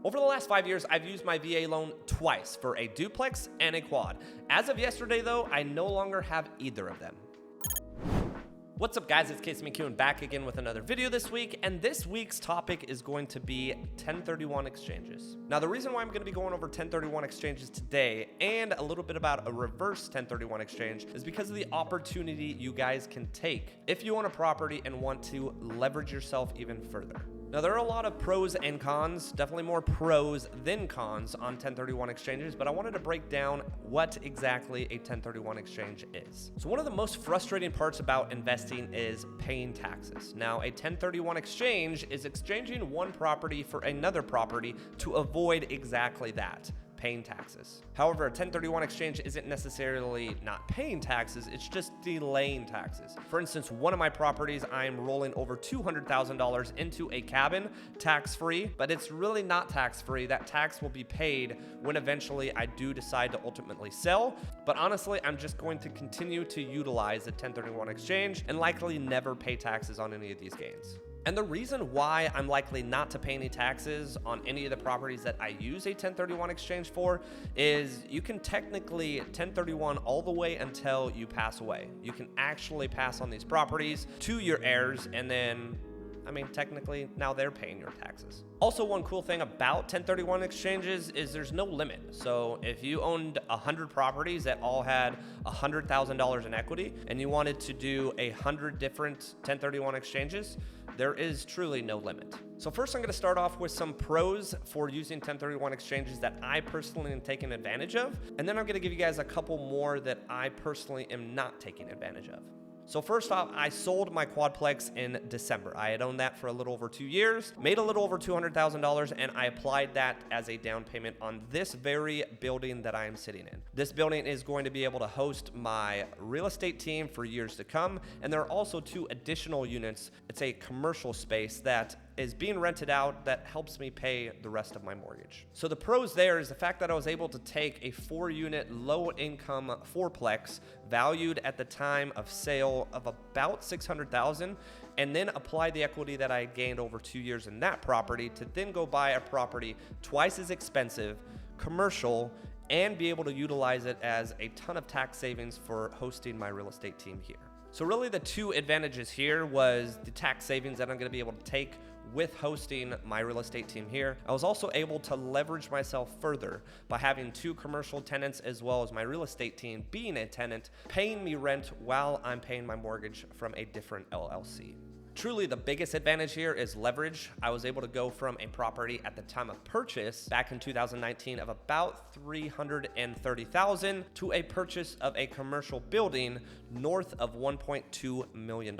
Over the last 5 years, I've used my VA loan twice for a duplex and a quad. As of yesterday though, I no longer have either of them. What's up guys, it's McKeown back again with another video this week, and this week's topic is going to be 1031 exchanges. Now the reason why I'm going to be going over 1031 exchanges today and a little bit about a reverse 1031 exchange is because of the opportunity you guys can take if you own a property and want to leverage yourself even further. Now, there are a lot of pros and cons, definitely more pros than cons on 1031 exchanges, but I wanted to break down what exactly a 1031 exchange is. So one of the most frustrating parts about investing is paying taxes. Now, a 1031 exchange is exchanging one property for another property to avoid exactly that, paying taxes. However, a 1031 exchange isn't necessarily not paying taxes, it's just delaying taxes. For instance, one of my properties, I'm rolling over $200,000 into a cabin tax-free, but it's really not tax-free. That tax will be paid when eventually I do decide to ultimately sell. But honestly, I'm just going to continue to utilize the 1031 exchange and likely never pay taxes on any of these gains. And the reason why I'm likely not to pay any taxes on any of the properties that I use a 1031 exchange for is you can technically 1031 all the way until you pass away. You can actually pass on these properties to your heirs, and then technically now they're paying your taxes. Also, one cool thing about 1031 exchanges is there's no limit. So if you owned 100 properties that all had $100,000 in equity and you wanted to do 100 different 1031 exchanges, there is truly no limit. So first I'm going to start off with some pros for using 1031 exchanges that I personally am taking advantage of. And then I'm going to give you guys a couple more that I personally am not taking advantage of. So first off, I sold my quadplex in December. I had owned that for a little over 2 years, made a little over $200,000, and I applied that as a down payment on this very building that I am sitting in. This building is going to be able to host my real estate team for years to come, and there are also 2 additional units. It's a commercial space that is being rented out that helps me pay the rest of my mortgage. So the pros there is the fact that I was able to take a 4-unit low-income fourplex valued at the time of sale of about $600,000 and then apply the equity that I gained over 2 years in that property to then go buy a property twice as expensive, commercial, and be able to utilize it as a ton of tax savings for hosting my real estate team here. So really the 2 advantages here was the tax savings that I'm going to be able to take with hosting my real estate team here. I was also able to leverage myself further by having 2 commercial tenants as well as my real estate team being a tenant, paying me rent while I'm paying my mortgage from a different LLC. Truly, the biggest advantage here is leverage. I was able to go from a property at the time of purchase back in 2019 of about $330,000 to a purchase of a commercial building north of $1.2 million.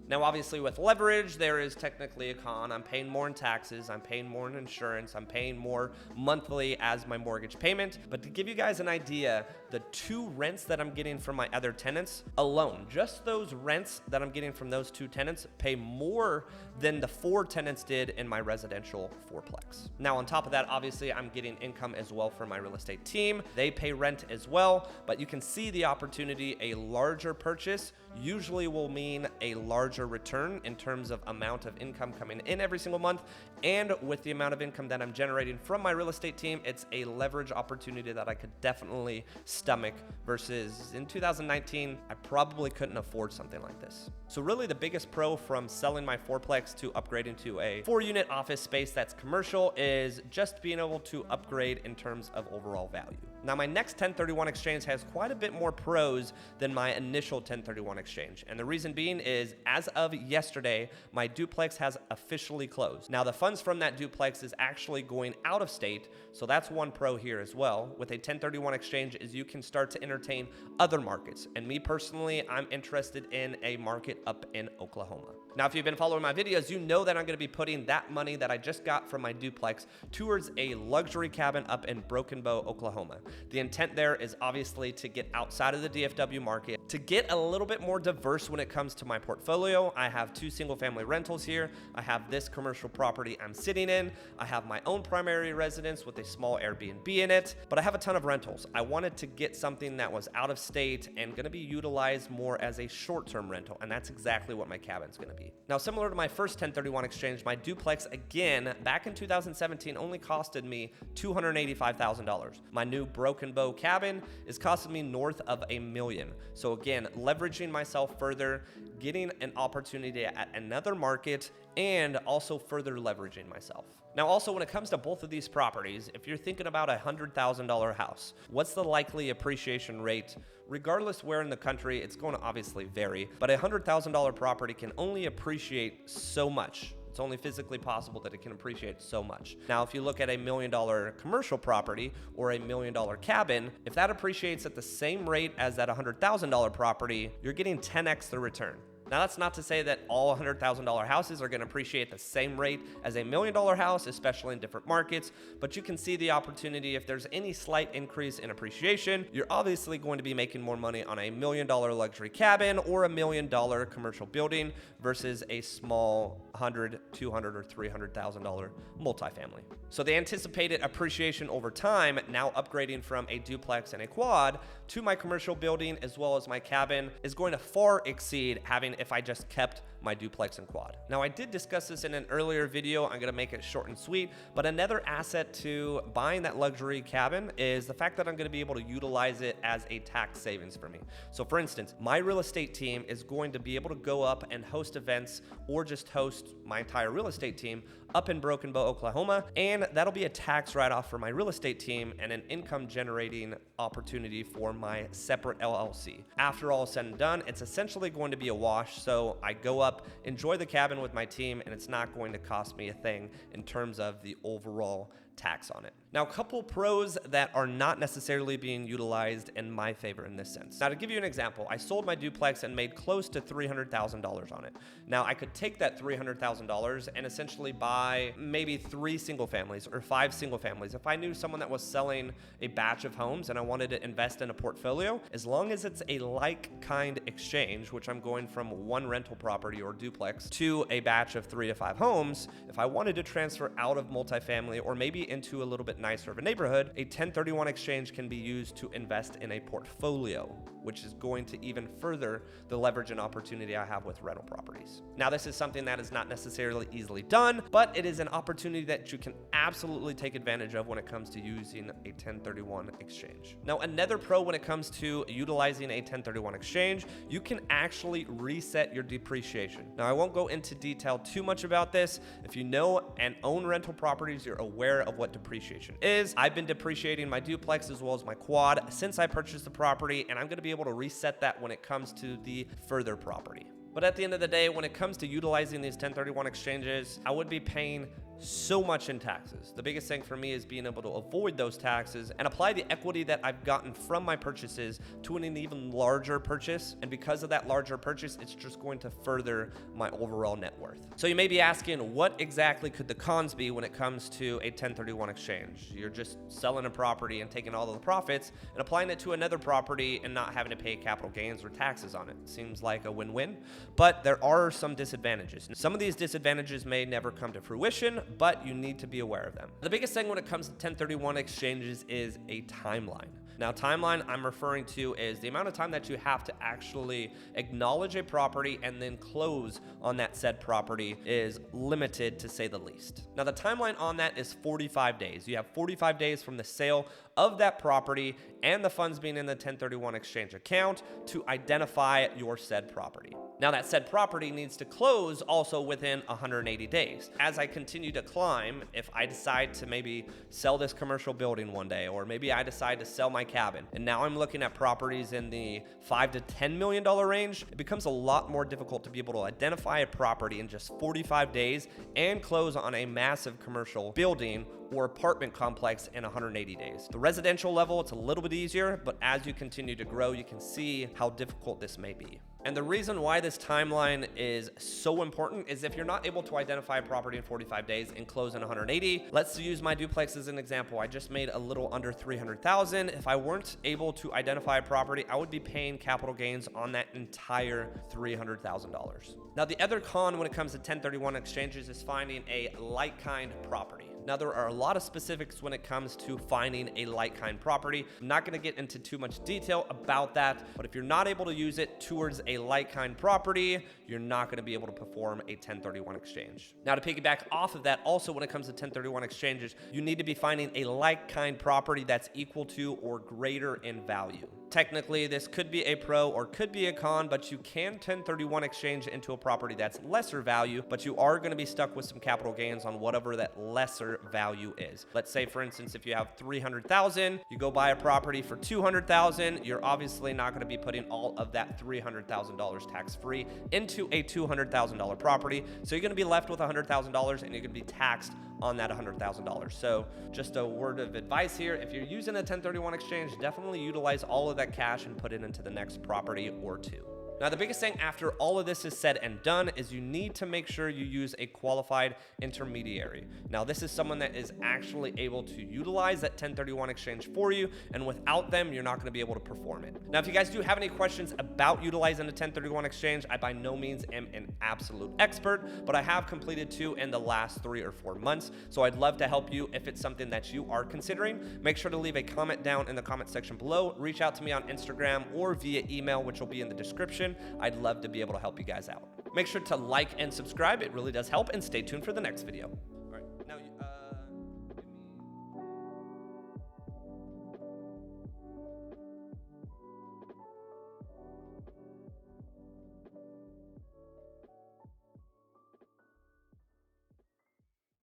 Now, obviously with leverage, there is technically a con. I'm paying more in taxes, I'm paying more in insurance, I'm paying more monthly as my mortgage payment. But to give you guys an idea, the 2 rents that I'm getting from my other tenants alone, just those rents that I'm getting from those 2 tenants pay more than the 4 tenants did in my residential fourplex. Now, on top of that, obviously, I'm getting income as well from my real estate team. They pay rent as well, but you can see the opportunity. A larger purchase usually will mean a larger return in terms of amount of income coming in every single month. And with the amount of income that I'm generating from my real estate team, it's a leverage opportunity that I could definitely stomach versus in 2019, I probably couldn't afford something like this. So really the biggest pro from selling my fourplex to upgrading to a 4-unit office space that's commercial is just being able to upgrade in terms of overall value. Now, my next 1031 exchange has quite a bit more pros than my initial 1031 exchange. And the reason being is, as of yesterday, my duplex has officially closed. Now, the funds from that duplex is actually going out of state, so that's one pro here as well. With a 1031 exchange is you can start to entertain other markets. And me personally, I'm interested in a market up in Oklahoma. Now, if you've been following my videos, you know that I'm going to be putting that money that I just got from my duplex towards a luxury cabin up in Broken Bow, Oklahoma. The intent there is obviously to get outside of the DFW market, To get a little bit more diverse when it comes to my portfolio, I have 2 single-family rentals here. I have this commercial property I'm sitting in. I have my own primary residence with a small Airbnb in it, but I have a ton of rentals. I wanted to get something that was out of state and gonna be utilized more as a short-term rental, and that's exactly what my cabin's gonna be. Now, similar to my first 1031 exchange, my duplex, again, back in 2017, only costed me $285,000. My new Broken Bow cabin is costing me north of $1 million. So again, leveraging myself further, getting an opportunity at another market, and also further leveraging myself. Now, also when it comes to both of these properties, if you're thinking about a $100,000 house, what's the likely appreciation rate? Regardless where in the country, it's going to obviously vary, but a $100,000 property can only appreciate so much. It's only physically possible that it can appreciate so much. Now, if you look at a $1 million commercial property or a $1 million cabin, if that appreciates at the same rate as that $100,000 property, you're getting 10x the return. Now, that's not to say that all $100,000 houses are going to appreciate the same rate as a $1 million house, especially in different markets, but you can see the opportunity. If there's any slight increase in appreciation, you're obviously going to be making more money on a $1 million luxury cabin or a $1 million commercial building versus a small $100,000, $200,000, or $300,000 multifamily. So the anticipated appreciation over time, now upgrading from a duplex and a quad to my commercial building as well as my cabin, is going to far exceed having if I just kept my duplex and quad. Now, I did discuss this in an earlier video. I'm gonna make it short and sweet, but another asset to buying that luxury cabin is the fact that I'm gonna be able to utilize it as a tax savings for me. So for instance, my real estate team is going to be able to go up and host events or just host my entire real estate team up in Broken Bow, Oklahoma, and that'll be a tax write-off for my real estate team and an income generating opportunity for my separate LLC. After all is said and done, it's essentially going to be a wash, so I go up, enjoy the cabin with my team, and it's not going to cost me a thing in terms of the overall tax on it. Now, a couple pros that are not necessarily being utilized in my favor in this sense. Now, to give you an example, I sold my duplex and made close to $300,000 on it. Now, I could take that $300,000 and essentially buy maybe 3 single families or 5 single families. If I knew someone that was selling a batch of homes and I wanted to invest in a portfolio, as long as it's a like-kind exchange, which I'm going from one rental property or duplex to a batch of 3 to 5 homes, if I wanted to transfer out of multifamily or maybe into a little bit nicer of a neighborhood, a 1031 exchange can be used to invest in a portfolio, which is going to even further the leverage and opportunity I have with rental properties. Now, this is something that is not necessarily easily done, but it is an opportunity that you can absolutely take advantage of when it comes to using a 1031 exchange. Now, another pro when it comes to utilizing a 1031 exchange, you can actually reset your depreciation. Now, I won't go into detail too much about this. If you know and own rental properties, you're aware of what depreciation is. I've been depreciating my duplex as well as my quad since I purchased the property, and I'm going to be able to reset that when it comes to the further property. But at the end of the day, when it comes to utilizing these 1031 exchanges, I would be paying so much in taxes. The biggest thing for me is being able to avoid those taxes and apply the equity that I've gotten from my purchases to an even larger purchase. And because of that larger purchase, it's just going to further my overall net worth. So you may be asking, what exactly could the cons be when it comes to a 1031 exchange? You're just selling a property and taking all of the profits and applying it to another property and not having to pay capital gains or taxes on it. Seems like a win-win, but there are some disadvantages. Some of these disadvantages may never come to fruition, but you need to be aware of them. The biggest thing when it comes to 1031 exchanges is a timeline. Now, timeline I'm referring to is the amount of time that you have to actually acknowledge a property and then close on that said property is limited, to say the least. Now, the timeline on that is 45 days. You have 45 days from the sale of that property and the funds being in the 1031 exchange account to identify your said property. Now, that said property needs to close also within 180 days. As I continue to climb, if I decide to maybe sell this commercial building one day, or maybe I decide to sell my cabin, and now I'm looking at properties in the $5 to $10 million range, it becomes a lot more difficult to be able to identify a property in just 45 days and close on a massive commercial building or apartment complex in 180 days. The residential level, it's a little bit easier, but as you continue to grow, you can see how difficult this may be. And the reason why this timeline is so important is if you're not able to identify a property in 45 days and close in 180, let's use my duplex as an example. I just made a little under 300,000. If I weren't able to identify a property, I would be paying capital gains on that entire $300,000. Now, the other con when it comes to 1031 exchanges is finding a like-kind property. Now, there are a lot of specifics when it comes to finding a like-kind property. I'm not going to get into too much detail about that, but if you're not able to use it towards a like-kind property, you're not going to be able to perform a 1031 exchange. Now, to piggyback off of that, also when it comes to 1031 exchanges, you need to be finding a like-kind property that's equal to or greater in value. Technically, this could be a pro or could be a con, but you can 1031 exchange into a property that's lesser value, but you are going to be stuck with some capital gains on whatever that lesser value is. Let's say, for instance, if you have 300,000, you go buy a property for 200,000, you're obviously not going to be putting all of that $300,000 tax-free into a $200,000 property. So you're going to be left with $100,000 and you're going to be taxed on that $100,000. So just a word of advice here, if you're using a 1031 exchange, definitely utilize all of that cash and put it into the next property or two. Now, the biggest thing after all of this is said and done is you need to make sure you use a qualified intermediary. Now, this is someone that is actually able to utilize that 1031 exchange for you, and without them, you're not going to be able to perform it. Now, if you guys do have any questions about utilizing a 1031 exchange, I by no means am an absolute expert, but I have completed 2 in the last 3 or 4 months, so I'd love to help you if it's something that you are considering. Make sure to leave a comment down in the comment section below. Reach out to me on Instagram or via email, which will be in the description. I'd love to be able to help you guys out. Make sure to like and subscribe. It really does help, and stay tuned for the next video.